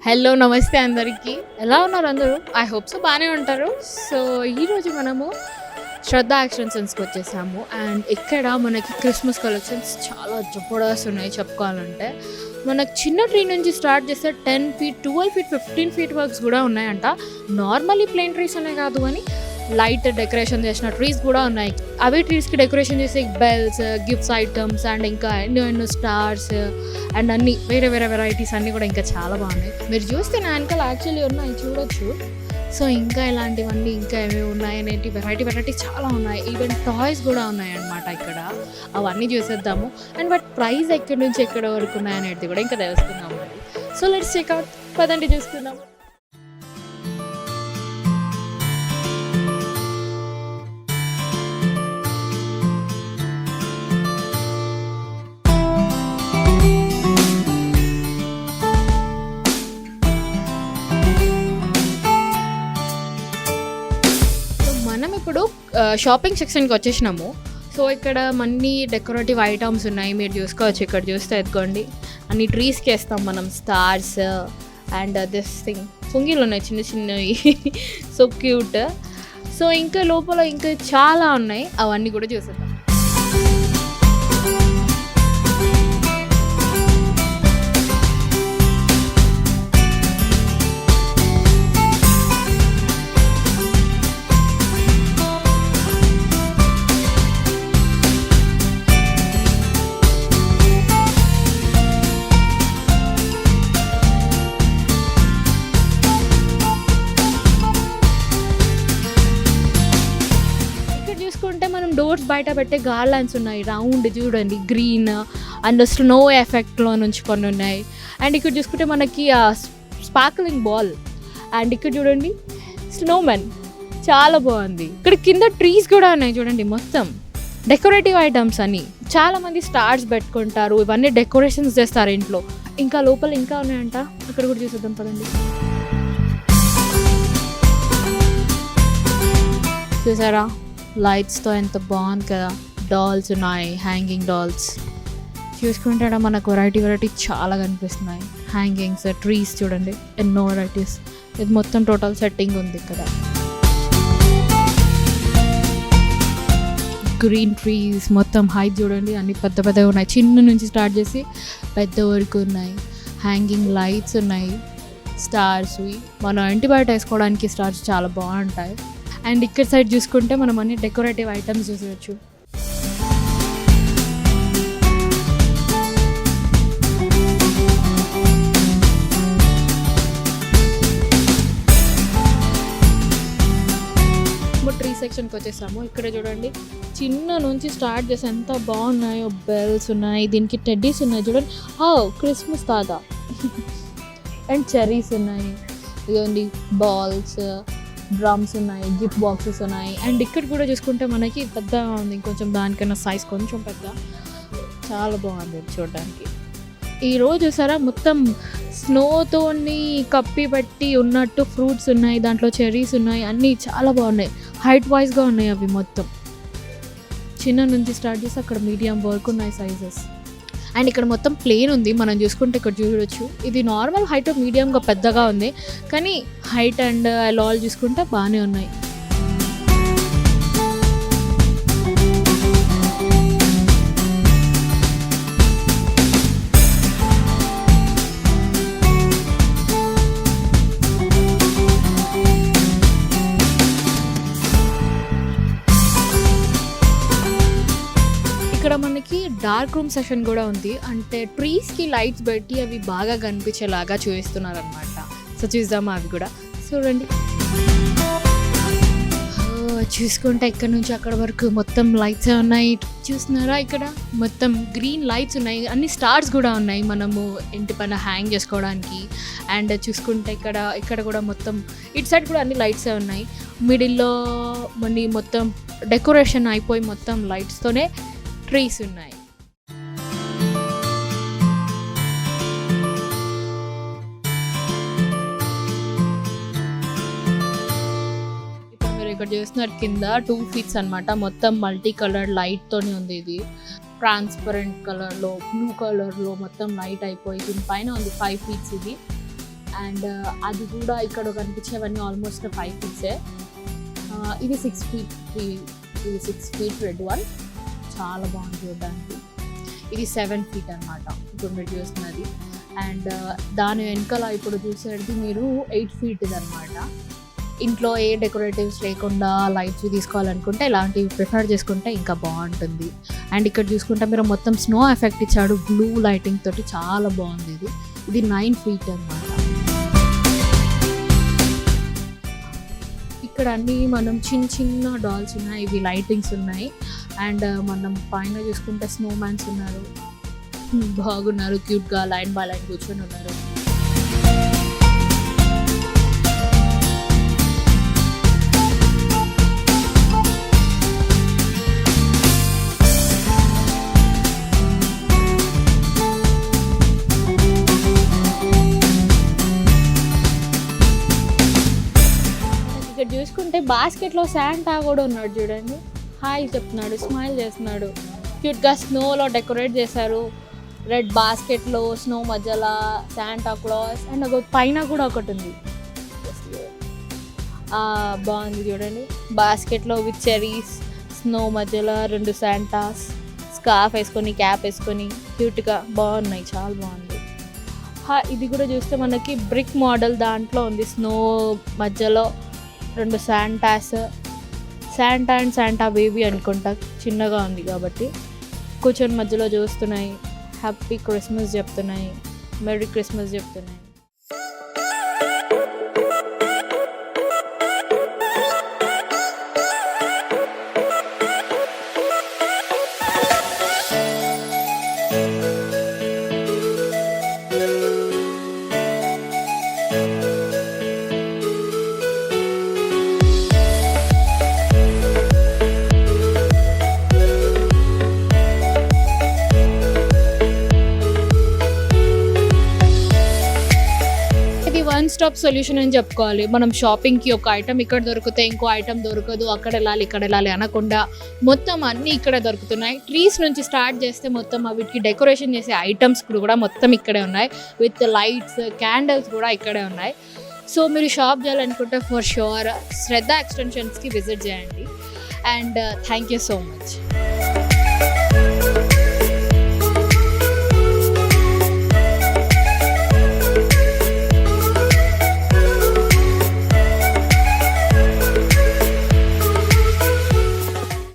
Hello నమస్తే అందరికీ, ఎలా ఉన్నారు అందరూ? ఐ హోప్ సో బాగానే ఉంటారు. సో ఈరోజు మనము శ్రద్ధ ఎక్స్టెన్షన్స్కి వచ్చేసాము. అండ్ ఇక్కడ మనకి క్రిస్మస్ కలెక్షన్స్ చాలా జబర్దస్త్ ఉన్నాయి. చెప్పుకోవాలంటే మనకు చిన్న ట్రీ నుంచి స్టార్ట్ చేస్తే 10 feet 12 feet 15 feet వర్క్స్ కూడా ఉన్నాయంట. నార్మల్లీ ప్లెయిన్ ట్రీస్ అనే కాదు కానీ లైట్ డెకరేషన్ చేసిన ట్రీస్ కూడా ఉన్నాయి. అవి ట్రీస్కి డెకరేషన్ చేసే బెల్స్, గిఫ్ట్స్ ఐటమ్స్ అండ్ ఇంకా ఎన్నో స్టార్స్ అండ్ అన్ని వేరే వెరైటీస్ అన్నీ కూడా ఇంకా చాలా బాగున్నాయి. మీరు చూస్తే నా వెనకాల యాక్చువల్లీ ఉన్నాయి, చూడొచ్చు. సో ఇంకా ఇలాంటివన్నీ ఇంకా ఏమేమి ఉన్నాయి అనేటి వెరైటీ చాలా ఉన్నాయి. ఈవెన్ టాయ్స్ కూడా ఉన్నాయి అన్నమాట ఇక్కడ. అవన్నీ చూసేద్దాము. అండ్ బట్ ప్రైస్ ఎక్కడి నుంచి ఎక్కడ వరకు ఉన్నాయనేది కూడా ఇంకా తెలుసుకుందాం. సో లెట్స్ చెక్అవుట్, పదండి చూసుకుందాం. ఇప్పుడు షాపింగ్ సెక్షన్కి వచ్చేసినాము. సో ఇక్కడ అన్ని డెకరేటివ్ ఐటమ్స్ ఉన్నాయి, మీరు చూసుకోవచ్చు. ఇక్కడ చూస్తే ఎత్తుకోండి, అన్ని ట్రీస్కి వేస్తాం మనం స్టార్స్ అండ్ దిస్ థింగ్ పుంగిలు ఉన్నాయి చిన్న చిన్నవి. So cute. సో ఇంకా లోపల ఇంకా చాలా ఉన్నాయి, అవన్నీ కూడా చూసేద్దాం. మనం డోర్స్ బయట పెట్టే గార్లాండ్స్ ఉన్నాయి, రౌండ్ చూడండి, గ్రీన్ అండ్ స్నో ఎఫెక్ట్లో నుంచి కొన్ని ఉన్నాయి. అండ్ ఇక్కడ చూసుకుంటే మనకి స్పార్క్లింగ్ బాల్ అండ్ ఇక్కడ చూడండి స్నోమెన్, చాలా బాగుంది. ఇక్కడ కింద ట్రీస్ కూడా ఉన్నాయి చూడండి, మొత్తం డెకరేటివ్ ఐటమ్స్ అని. చాలామంది స్టార్స్ పెట్టుకుంటారు, ఇవన్నీ డెకరేషన్స్ చేస్తారు ఇంట్లో. ఇంకా లోపల ఇంకా ఉన్నాయంట, ఇక్కడ కూడా చూసేద్దాం పదండి. చూసారా లైట్స్తో ఎంత బాగుంది కదా. డాల్స్ ఉన్నాయి, హ్యాంగింగ్ డాల్స్. చూసుకుంటే మనకు వెరైటీ చాలా కనిపిస్తున్నాయి. హ్యాంగింగ్స్, ట్రీస్ చూడండి, ఎన్నో వెరైటీస్. ఇది మొత్తం టోటల్ సెట్టింగ్ ఉంది ఇక్కడ. గ్రీన్ ట్రీస్ మొత్తం హైట్ చూడండి, అన్ని పెద్దగా ఉన్నాయి. చిన్న నుంచి స్టార్ట్ చేసి పెద్ద వరకు ఉన్నాయి. హ్యాంగింగ్ లైట్స్ ఉన్నాయి, స్టార్స్. మనం ఇంటి బయట వేసుకోవడానికి స్టార్స్ చాలా బాగుంటాయి. అండ్ ఇక్కడ సైడ్ చూసుకుంటే మనం అన్ని డెకరేటివ్ ఐటమ్స్ చూసేయచ్చు. ట్రీ సెక్షన్కి వచ్చేసాము. ఇక్కడ చూడండి, చిన్న నుంచి స్టార్ట్ చేసి ఎంత బాగున్నాయో. బెల్స్ ఉన్నాయి, దీనికి టెడ్డీస్ ఉన్నాయి చూడండి, క్రిస్మస్ తాదా. అండ్ చెర్రీస్ ఉన్నాయి, ఇదిగోండి బాల్స్, డ్రమ్స్ ఉన్నాయి, గిఫ్ట్ బాక్సెస్ ఉన్నాయి. అండ్ ఇక్కడ కూడా చూసుకుంటే మనకి పెద్దగా ఉంది, ఇంకొంచెం దానికన్నా సైజ్ కొంచెం పెద్ద. చాలా బాగుంది చూడడానికి. ఈరోజు చూసారా మొత్తం స్నోతోని కప్పి పట్టి ఉన్నట్టు ఫ్రూట్స్ ఉన్నాయి, దాంట్లో చెర్రీస్ ఉన్నాయి, అన్నీ చాలా బాగున్నాయి. హైట్ వైజ్గా ఉన్నాయి అవి మొత్తం. చిన్న నుంచి స్టార్ట్ చేసి అక్కడ మీడియం వరకు ఉన్నాయి సైజెస్. అండ్ ఇక్కడ మొత్తం ప్లేన్ ఉంది, మనం చూసుకుంటే ఇక్కడ చూడవచ్చు. ఇది నార్మల్ హైట్ మీడియంగా పెద్దగా ఉంది, కానీ హైట్ అండ్ ఆల్ చూసుకుంటే బాగానే ఉన్నాయి. ఇక్కడ మనకి డార్క్ రూమ్ సెషన్ కూడా ఉంది, అంటే ట్రీస్కి లైట్స్ పెట్టి అవి బాగా కనిపించేలాగా చూపిస్తున్నారు అనమాట. సో చూద్దామా అవి కూడా. చూడండి, చూసుకుంటే ఇక్కడ నుంచి అక్కడ వరకు మొత్తం లైట్స్ ఉన్నాయి. చూస్తున్నారా, ఇక్కడ మొత్తం గ్రీన్ లైట్స్ ఉన్నాయి, అన్ని స్టార్స్ కూడా ఉన్నాయి మనము ఇంటి పైన హ్యాంగ్ చేసుకోవడానికి. అండ్ చూసుకుంటే ఇక్కడ కూడా మొత్తం ఇటు సైడ్ కూడా అన్ని లైట్సే ఉన్నాయి. మిడిల్లో మొత్తం డెకరేషన్ అయిపోయి మొత్తం లైట్స్తోనే ట్రీస్ ఉన్నాయి. ఇప్పుడు మీరు ఇక్కడ చూస్తున్నారు కింద 2 feet అన్నమాట. మొత్తం మల్టీ కలర్ లైట్ తోనే ఉంది. ఇది ట్రాన్స్పరెంట్ కలర్లో, బ్లూ కలర్లో మొత్తం లైట్ అయిపోయి దీనిపైన ఉంది 5 feet ఇది. అండ్ అది కూడా ఇక్కడ కనిపించేవన్నీ ఆల్మోస్ట్ 5 ఫీట్సే. ఇది 6 feet, ఇది 6 feet రెడ్ వన్, చాలా బాగుంది చూడడానికి. ఇది 7 feet అనమాట ఇప్పుడు మీరు చూస్తున్నది. అండ్ దాని వెనకాల ఇప్పుడు చూసేది మీరు 8 feet అనమాట. ఇంట్లో ఏ డెకరేటివ్స్ లేకుండా లైట్స్ తీసుకోవాలనుకుంటే ఇలాంటివి ప్రిఫర్ చేసుకుంటే ఇంకా బాగుంటుంది. అండ్ ఇక్కడ చూసుకుంటే మీరు మొత్తం స్నో ఎఫెక్ట్ ఇచ్చాడు బ్లూ లైటింగ్ తోటి, చాలా బాగుంది. ఇది 9 feet అనమాట. ఇక్కడ అన్నీ మనం చిన్న డాల్స్ ఉన్నాయి, ఇవి లైటింగ్స్ ఉన్నాయి. అండ్ మనం పైన చూసుకుంటే స్నో మ్యాన్స్ ఉన్నారు, బాగున్నారు, క్యూట్గా లైన్ బై లైన్ కూర్చొని ఉన్నారు. ఇక్కడ చూసుకుంటే బాస్కెట్లో శాంటా కూడా ఉన్నాడు చూడండి. హాయ్ చెప్తున్నాడు, స్మైల్ చేస్తున్నాడు, క్యూట్గా స్నోలో డెకరేట్ చేశారు. రెడ్ బాస్కెట్లో స్నో మధ్యలో శాంటా క్లాస్ అండ్ ఒక పైన కూడా ఒకటి ఉంది, బాగుంది చూడండి. బాస్కెట్లో విత్ చెరీస్, స్నో మధ్యలో 2 శాంటాస్, స్కార్ఫ్ వేసుకొని క్యాప్ వేసుకొని క్యూట్గా బాగున్నాయి, చాలా బాగుంది. ఇది కూడా చూస్తే మనకి బ్రిక్ మోడల్ దాంట్లో ఉంది, స్నో మధ్యలో 2 Santos, Santa and Santa baby అనుకుంటా, చిన్నగా ఉంది కాబట్టి కూర్చొని మధ్యలో చూస్తున్నాయి, హ్యాపీ క్రిస్మస్ చెప్తున్నాయి, మెరీ క్రిస్మస్ చెప్తున్నాయి. వన్ స్టాప్ సొల్యూషన్ అని చెప్పుకోవాలి. మనం షాపింగ్కి ఒక ఐటమ్ ఇక్కడ దొరికితే ఇంకో ఐటమ్ దొరకదు, అక్కడ వెళ్ళాలి ఇక్కడ వెళ్ళాలి అనకుండా మొత్తం అన్నీ ఇక్కడ దొరుకుతున్నాయి. ట్రీస్ నుంచి స్టార్ట్ చేస్తే మొత్తం వీటికి డెకరేషన్ చేసే ఐటమ్స్ కూడా మొత్తం ఇక్కడే ఉన్నాయి, విత్ లైట్స్, క్యాండిల్స్ కూడా ఇక్కడే ఉన్నాయి. సో మీరు షాప్ చేయాలనుకుంటే ఫర్ షూర్ శ్రద్ధ ఎక్స్టెన్షన్స్కి విజిట్ చేయండి. And thank you so much.